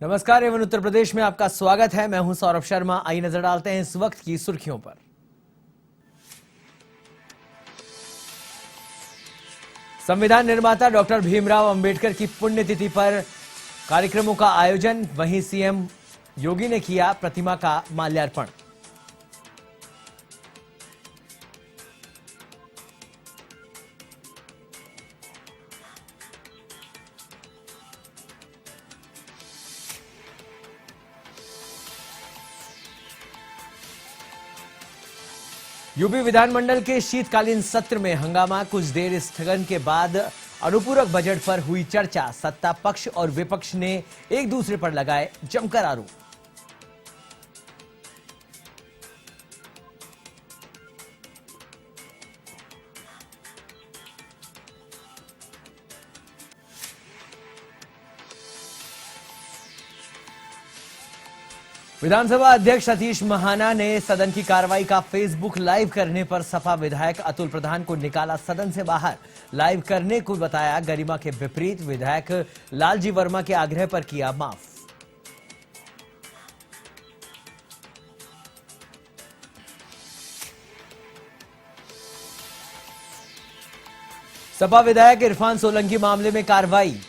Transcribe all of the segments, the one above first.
नमस्कार एवं उत्तर प्रदेश में आपका स्वागत है। मैं हूं सौरभ शर्मा। आइए नजर डालते हैं इस वक्त की सुर्खियों पर। संविधान निर्माता डॉक्टर भीमराव अंबेडकर की पुण्यतिथि पर कार्यक्रमों का आयोजन, वहीं सीएम योगी ने किया प्रतिमा का माल्यार्पण। यूपी विधानमंडल के शीतकालीन सत्र में हंगामा, कुछ देर स्थगन के बाद अनुपूरक बजट पर हुई चर्चा। सत्ता पक्ष और विपक्ष ने एक दूसरे पर लगाए जमकर आरोप। विधानसभा अध्यक्ष सतीश महाना ने सदन की कार्रवाई का फेसबुक लाइव करने पर सपा विधायक अतुल प्रधान को निकाला सदन से बाहर। लाइव करने को बताया गरिमा के विपरीत। विधायक लालजी वर्मा के आग्रह पर किया माफ। सपा विधायक इरफान सोलंकी मामले में कार्रवाई।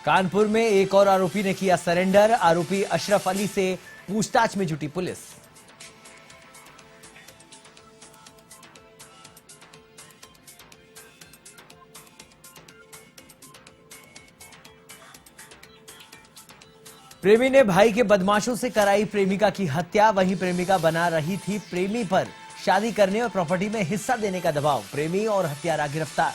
कानपुर में एक और आरोपी ने किया सरेंडर। आरोपी अशरफ अली से पूछताछ में जुटी पुलिस। प्रेमी ने भाई के बदमाशों से कराई प्रेमिका की हत्या। वहीं प्रेमिका बना रही थी प्रेमी पर शादी करने और प्रॉपर्टी में हिस्सा देने का दबाव। प्रेमी और हत्यारा गिरफ्तार।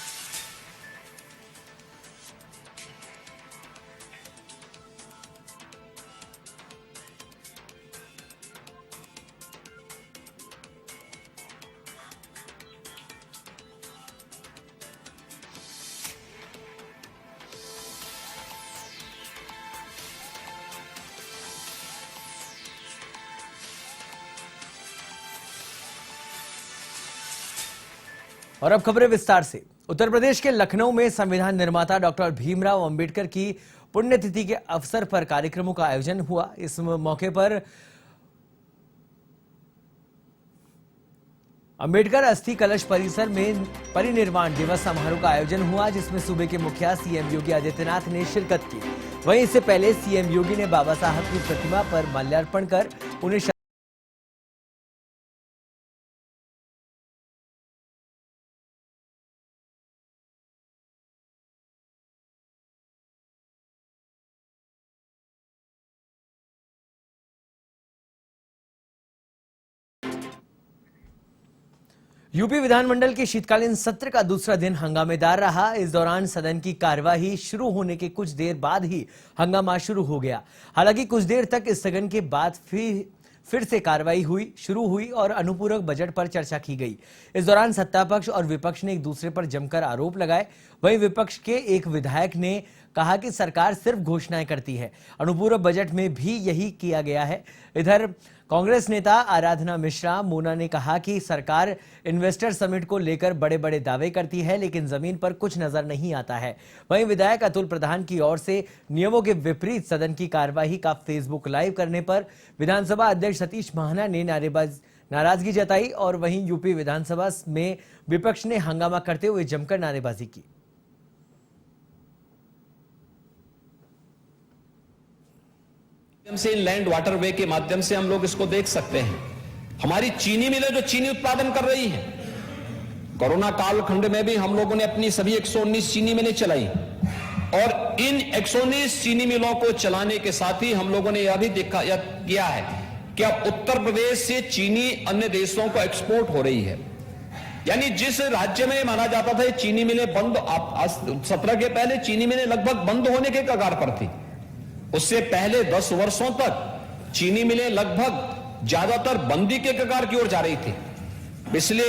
और अब खबरें विस्तार से। उत्तर प्रदेश के लखनऊ में संविधान निर्माता डॉक्टर भीमराव अंबेडकर की पुण्यतिथि के अवसर पर कार्यक्रमों का आयोजन हुआ। इस मौके पर अंबेडकर अस्थि कलश परिसर में परिनिर्वाण दिवस समारोह का आयोजन हुआ, जिसमें सूबे के मुखिया सीएम योगी आदित्यनाथ ने शिरकत की। वहीं इससे पहले सीएम योगी ने बाबा साहब की प्रतिमा पर माल्यार्पण कर उन्हें यूपी विधानमंडल के शीतकालीन सत्र का दूसरा दिन हंगामेदार रहा। इस दौरान सदन की कार्यवाही शुरू होने के कुछ देर बाद ही हंगामा शुरू हो गया। हालांकि कुछ देर तक स्थगन के बाद फिर से कार्रवाई शुरू हुई और अनुपूरक बजट पर चर्चा की गई। इस दौरान सत्ता पक्ष और विपक्ष ने एक दूसरे पर जमकर आरोप लगाए। वहीं विपक्ष के एक विधायक ने कहा कि सरकार सिर्फ घोषणाएं करती है। अनुपूरक बजट में भी यही किया गया है। इधर कांग्रेस नेता आराधना मिश्रा मोना ने कहा कि सरकार इन्वेस्टर समिट को लेकर बड़े बड़े दावे करती है, लेकिन जमीन पर कुछ नजर नहीं आता है। वहीं विधायक अतुल प्रधान की ओर से नियमों के विपरीत सदन की कार्यवाही का फेसबुक लाइव करने पर विधानसभा अध्यक्ष सतीश महाना ने नाराजगी जताई और वहीं यूपी विधानसभा में विपक्ष ने हंगामा करते हुए जमकर नारेबाजी की। से इनलैंड वाटरवे के माध्यम से हम लोग इसको देख सकते हैं। हमारी चीनी मिलें जो चीनी उत्पादन कर रही है, कोरोना कालखंड में भी हम लोगों ने अपनी सभी 119 चीनी मिलें चलाई और इन 119 चीनी मिलों को चलाने के साथ ही हम लोगों ने यह भी किया है कि अब उत्तर प्रदेश से चीनी अन्य देशों को एक्सपोर्ट हो रही है। यानी जिस राज्य में माना जाता था चीनी मिलें बंद, 17 के पहले चीनी मिलें लगभग बंद होने के कगार पर थी। उससे पहले 10 वर्षों तक चीनी मिलें लगभग ज्यादातर बंदी के कगार की ओर जा रही थी। पिछले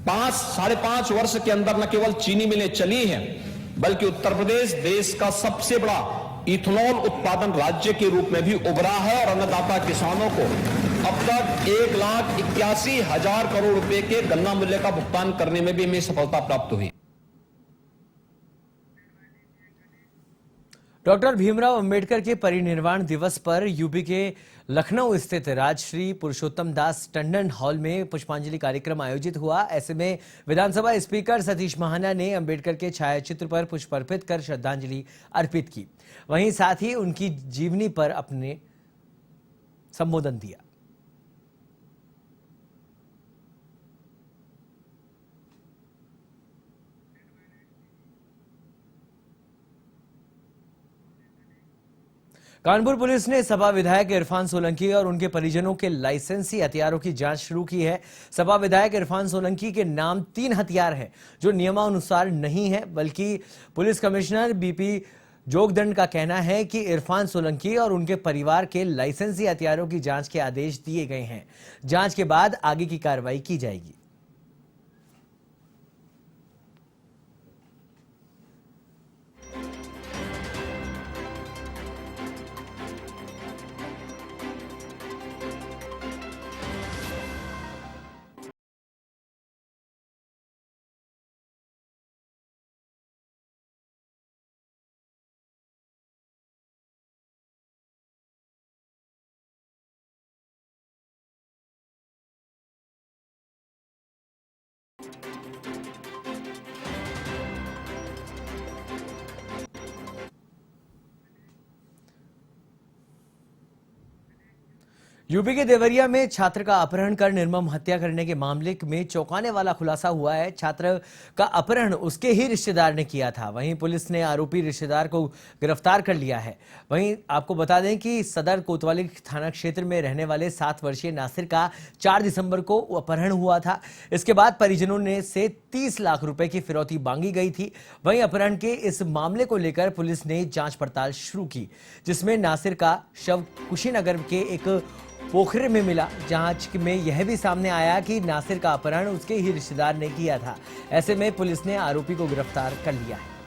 5-5.5 वर्ष के अंदर न केवल चीनी मिलें चली हैं, बल्कि उत्तर प्रदेश देश का सबसे बड़ा इथेनॉल उत्पादन राज्य के रूप में भी उभरा है और अन्नदाता किसानों को अब तक 1,81,000 करोड़ रुपए के गन्ना मूल्य का भुगतान करने में भी हमें सफलता प्राप्त हुई। डॉक्टर भीमराव अंबेडकर के परिनिर्वाण दिवस पर यूपी के लखनऊ स्थित राजश्री पुरुषोत्तम दास टंडन हॉल में पुष्पांजलि कार्यक्रम आयोजित हुआ। ऐसे में विधानसभा स्पीकर सतीश महाना ने अंबेडकर के छायाचित्र पर पुष्प अर्पित कर श्रद्धांजलि अर्पित की। वहीं साथ ही उनकी जीवनी पर अपने संबोधन दिया। कानपुर पुलिस ने सपा विधायक इरफान सोलंकी और उनके परिजनों के लाइसेंसी हथियारों की जांच शुरू की है। सपा विधायक इरफान सोलंकी के नाम 3 हथियार हैं जो नियमानुसार नहीं है, बल्कि पुलिस कमिश्नर बीपी जोगदंड का कहना है कि इरफान सोलंकी और उनके परिवार के लाइसेंसी हथियारों की जांच के आदेश दिए गए हैं। जांच के बाद आगे की कार्रवाई की जाएगी। यूपी के देवरिया में छात्र का अपहरण कर निर्मम हत्या करने के मामले में चौंकाने वाला खुलासा हुआ है। छात्र का अपहरण उसके ही रिश्तेदार ने किया था। वहीं पुलिस ने आरोपी रिश्तेदार को गिरफ्तार कर लिया है। वहीं आपको बता दें कि सदर कोतवाली थाना क्षेत्र में रहने वाले 7 वर्षीय नासिर का 4 दिसंबर को अपहरण हुआ था। इसके बाद परिजनों ने से 30 लाख रुपए की फिरौती मांगी गई थी। वहीं अपहरण के इस मामले को लेकर पुलिस ने जांच पड़ताल शुरू की, जिसमें नासिर का शव कुशीनगर के एक पोखरे में मिला। जांच में यह भी सामने आया कि नासिर का अपहरण उसके ही रिश्तेदार ने किया था। ऐसे में पुलिस ने आरोपी को गिरफ्तार कर लिया है।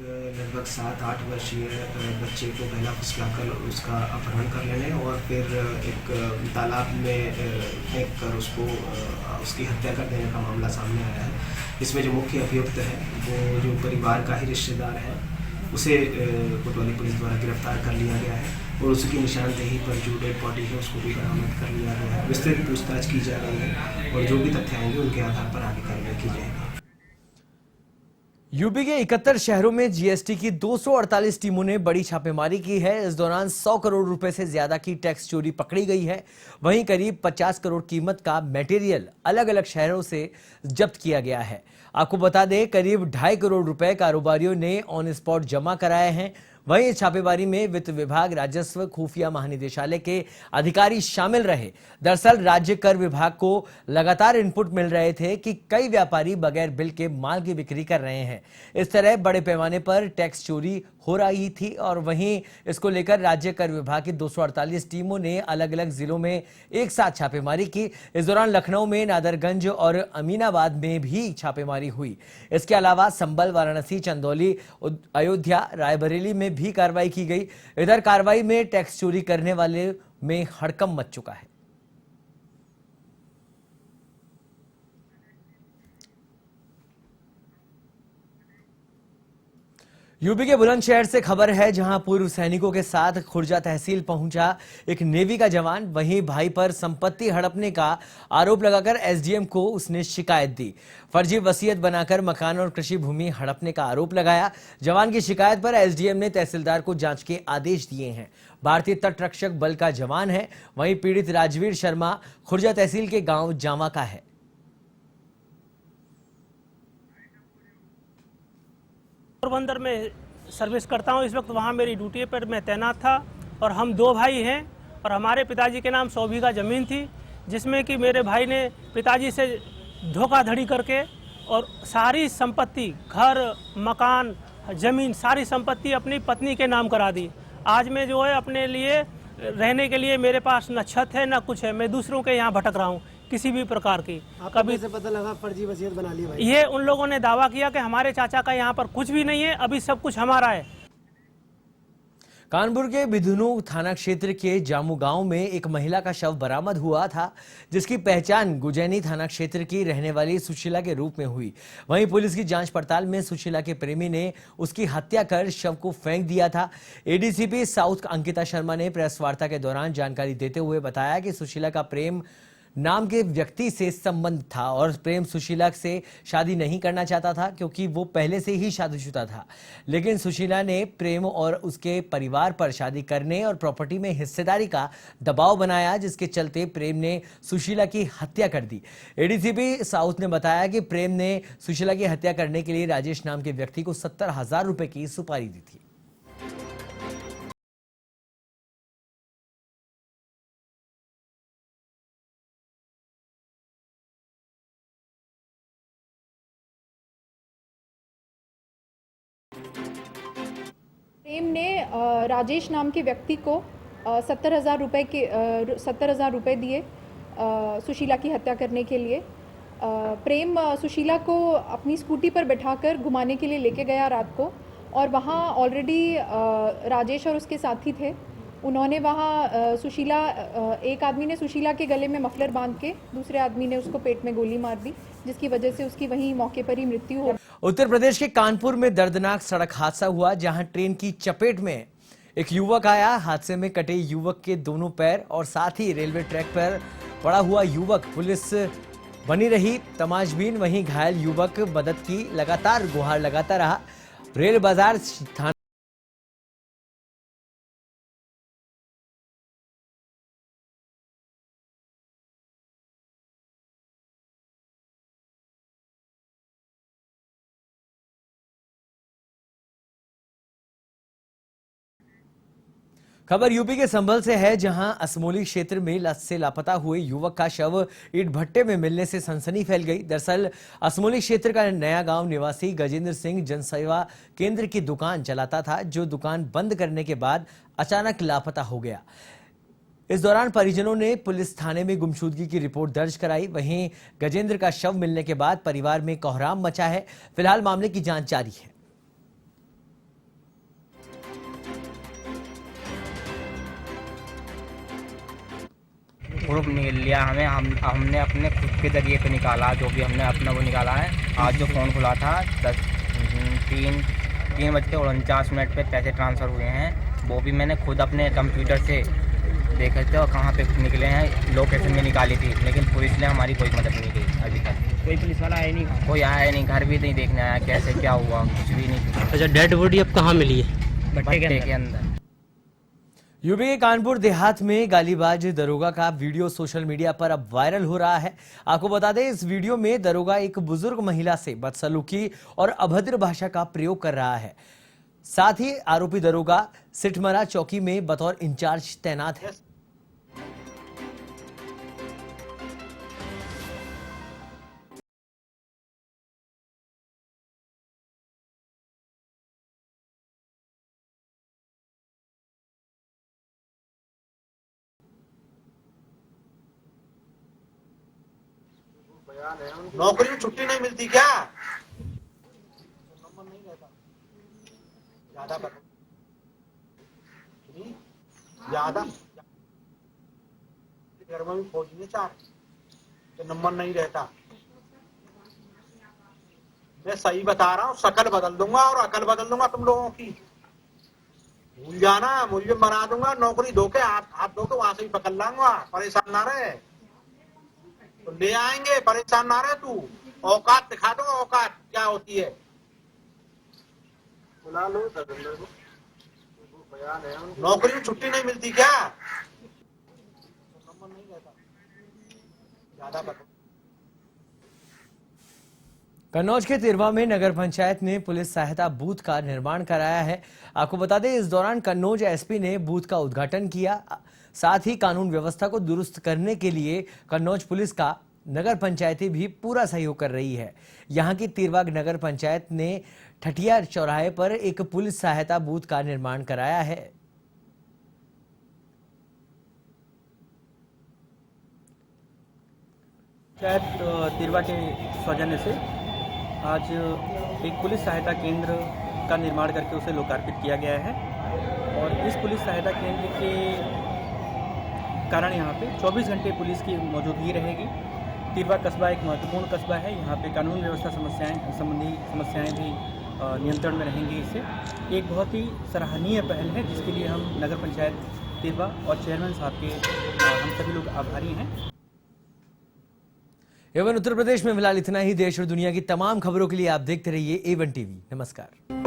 लगभग 7-8 वर्षीय बच्चे को पहला फुसलाकर उसका अपहरण कर लेने और फिर एक तालाब में फेंक कर उसकी हत्या कर देने का मामला सामने आया है। इसमें जो मुख्य अभियुक्त है वो जो परिवार का ही रिश्तेदार है, उसे कोतवाली पुलिस द्वारा गिरफ्तार कर लिया गया है और उसकी निशानदेही पर जो डेड बॉडी है उसको भी बरामद कर लिया गया है। विस्तृत पूछताछ की जा रही है और जो भी तथ्य आएंगे उनके आधार पर आगे कार्रवाई की जाएगी। यूपी के 71 शहरों में जीएसटी की 248 टीमों ने बड़ी छापेमारी की है। इस दौरान 100 करोड़ रुपए से ज्यादा की टैक्स चोरी पकड़ी गई है। वहीं करीब 50 करोड़ कीमत का मटेरियल अलग अलग शहरों से जब्त किया गया है। आपको बता दें, करीब 2.5 करोड़ रुपए कारोबारियों ने ऑन स्पॉट जमा कराए हैं। वहीं इस छापेमारी में वित्त विभाग, राजस्व, खुफिया महानिदेशालय के अधिकारी शामिल रहे। दरअसल राज्य कर विभाग को लगातार इनपुट मिल रहे थे कि कई व्यापारी बगैर बिल के माल की बिक्री कर रहे हैं। इस तरह बड़े पैमाने पर टैक्स चोरी हो रही थी और वहीं इसको लेकर राज्य कर विभाग की 248 टीमों ने अलग अलग जिलों में एक साथ छापेमारी की। इस दौरान लखनऊ में, नादरगंज और अमीनाबाद में भी छापेमारी हुई। इसके अलावा संभल, वाराणसी, चंदौली, अयोध्या, रायबरेली में भी कार्रवाई की गई। इधर कार्रवाई में टैक्स चोरी करने वाले में हड़कंप मच चुका है। यूपी के बुलंदशहर से खबर है, जहां पूर्व सैनिकों के साथ खुर्जा तहसील पहुंचा एक नेवी का जवान। वहीं भाई पर संपत्ति हड़पने का आरोप लगाकर एसडीएम को उसने शिकायत दी। फर्जी वसीयत बनाकर मकान और कृषि भूमि हड़पने का आरोप लगाया। जवान की शिकायत पर एसडीएम ने तहसीलदार को जांच के आदेश दिए हैं। भारतीय तट रक्षक बल का जवान है। वहीं पीड़ित राजवीर शर्मा खुर्जा तहसील के गांव जामा का है। पोरबंदर में सर्विस करता हूं। इस वक्त वहां मेरी ड्यूटी पर मैं तैनात था और हम 2 भाई हैं और हमारे पिताजी के नाम 100 बीघा ज़मीन थी, जिसमें कि मेरे भाई ने पिताजी से धोखाधड़ी करके और सारी संपत्ति, घर, मकान, ज़मीन, सारी संपत्ति अपनी पत्नी के नाम करा दी। आज मैं जो है अपने लिए रहने के लिए मेरे पास न छत है न कुछ है। मैं दूसरों के यहाँ भटक रहा हूँ किसी भी प्रकार की। कभी से पता लगा फर्जी वसीयत बना ली भाई? ये उन लोगों ने दावा किया कि हमारे चाचा का यहाँ पर कुछ भी नहीं है, अभी सब कुछ हमारा है। कानपुर के बिधुनु थाना क्षेत्र के जामू गांव में एक महिला का शव बरामद हुआ था, जिसकी पहचान गुजैनी थाना क्षेत्र की रहने वाली सुशीला के रूप में हुई। वहीं पुलिस की जांच पड़ताल में सुशीला के प्रेमी ने उसकी हत्या कर शव को फेंक दिया था। एडीसीपी साउथ अंकिता शर्मा ने प्रेस वार्ता के दौरान जानकारी देते हुए बताया कि सुशीला का प्रेम नाम के व्यक्ति से संबंध था और प्रेम सुशीला से शादी नहीं करना चाहता था, क्योंकि वो पहले से ही शादीशुदा था। लेकिन सुशीला ने प्रेम और उसके परिवार पर शादी करने और प्रॉपर्टी में हिस्सेदारी का दबाव बनाया, जिसके चलते प्रेम ने सुशीला की हत्या कर दी। एडीसीपी साउथ ने बताया कि प्रेम ने सुशीला की हत्या करने के लिए राजेश नाम के व्यक्ति को 70,000 रुपए की सुपारी दी थी। प्रेम ने राजेश नाम के व्यक्ति को 70,000 रुपये दिए सुशीला की हत्या करने के लिए। प्रेम सुशीला को अपनी स्कूटी पर बैठाकर घुमाने के लिए लेके गया रात को, और वहाँ ऑलरेडी राजेश और उसके साथी थे। उन्होंने वहाँ एक आदमी ने सुशीला के गले में मफलर बांध के, दूसरे आदमी ने उसको पेट में गोली मार दी, जिसकी वजह से उसकी वहीं मौके पर ही मृत्यु हो। उत्तर प्रदेश के कानपुर में दर्दनाक सड़क हादसा हुआ, जहां ट्रेन की चपेट में एक युवक आया। हादसे में कटे युवक के दोनों पैर और साथ ही रेलवे ट्रैक पर पड़ा हुआ युवक। पुलिस बनी रही तमाशबीन, वहीं घायल युवक मदद की लगातार गुहार लगाता रहा। रेल बाजार थाना खबर यूपी के संभल से है, जहां असमोली क्षेत्र में से लापता हुए युवक का शव ईंट भट्टे में मिलने से सनसनी फैल गई। दरअसल असमोली क्षेत्र का नया गांव निवासी गजेंद्र सिंह जनसेवा केंद्र की दुकान चलाता था, जो दुकान बंद करने के बाद अचानक लापता हो गया। इस दौरान परिजनों ने पुलिस थाने में गुमशुदगी की रिपोर्ट दर्ज कराई। वहीं गजेंद्र का शव मिलने के बाद परिवार में कोहराम मचा है। फिलहाल मामले की जांच जारी है। ग्रुप निकल लिया हमें, हमने अपने खुद के जरिए पे निकाला, जो भी हमने अपना वो निकाला है। आज जो फ़ोन खुला था 3:49 पे पैसे ट्रांसफ़र हुए हैं, वो भी मैंने खुद अपने कंप्यूटर से देखे थे और कहाँ पे निकले हैं लोकेशन में निकाली थी, लेकिन पुलिस ने हमारी कोई मदद नहीं की अभी तक। कोई पुलिस वाला आया नहीं? कोई आया नहीं, घर भी नहीं देखने आया कैसे क्या हुआ, कुछ भी नहीं। अच्छा, डेड बॉडी अब कहाँ मिली है? भट्टे के अंदर। यूपी के कानपुर देहात में गालीबाज दरोगा का वीडियो सोशल मीडिया पर अब वायरल हो रहा है। आपको बता दें, इस वीडियो में दरोगा एक बुजुर्ग महिला से बदसलूकी और अभद्र भाषा का प्रयोग कर रहा है। साथ ही आरोपी दरोगा सिटमरा चौकी में बतौर इंचार्ज तैनात है। नौकरी में छुट्टी नहीं मिलती क्या? नंबर नहीं रहता, ज्यादा घर में भी फौजी है 4 तो नंबर नहीं रहता। मैं सही बता रहा हूँ, शकल बदल दूंगा और अकल बदल दूंगा तुम लोगों की। भूल जाना, मुझे मरा दूंगा। नौकरी धो के हाथ धो के वहां से ही पकड़ लाऊंगा, परेशान ना रहे। तो ले आएंगे, परेशान ना रहे तू। औकात दिखा दो, औकात क्या होती है। बुला लो दर्जनर को, बयान है। नौकरी में छुट्टी नहीं मिलती क्या? नंबर नहीं रहता, ज्यादा बता। कन्नौज के तिरवा में नगर पंचायत ने पुलिस सहायता बूथ का निर्माण कराया है। आपको बता दें, इस दौरान कन्नौज एसपी ने बूथ का उद्घाटन किया। साथ ही कानून व्यवस्था को दुरुस्त करने के लिए कन्नौज पुलिस का नगर पंचायती भी पूरा सहयोग कर रही है। यहां की तिरवा नगर पंचायत ने ठठिया चौराहे पर एक पुलिस सहायता बूथ का निर्माण कराया है। पंचायत तिरवा के सौजन्य से आज एक पुलिस सहायता केंद्र का निर्माण करके उसे लोकार्पित किया गया है। और इस पुलिस सहायता केंद्र के कारण यहाँ पे 24 घंटे पुलिस की मौजूदगी रहेगी। तिरवा कस्बा एक महत्वपूर्ण कस्बा है, यहाँ पे कानून व्यवस्था संबंधी समस्याएं भी नियंत्रण में रहेंगी। इससे एक बहुत ही सराहनीय पहल है, जिसके लिए हम नगर पंचायत तिरवा और चेयरमैन साहब के हम सभी लोग आभारी हैं। एवन उत्तर प्रदेश में फिलहाल इतना ही। देश और दुनिया की तमाम खबरों के लिए आप देखते रहिए A1 टीवी। नमस्कार।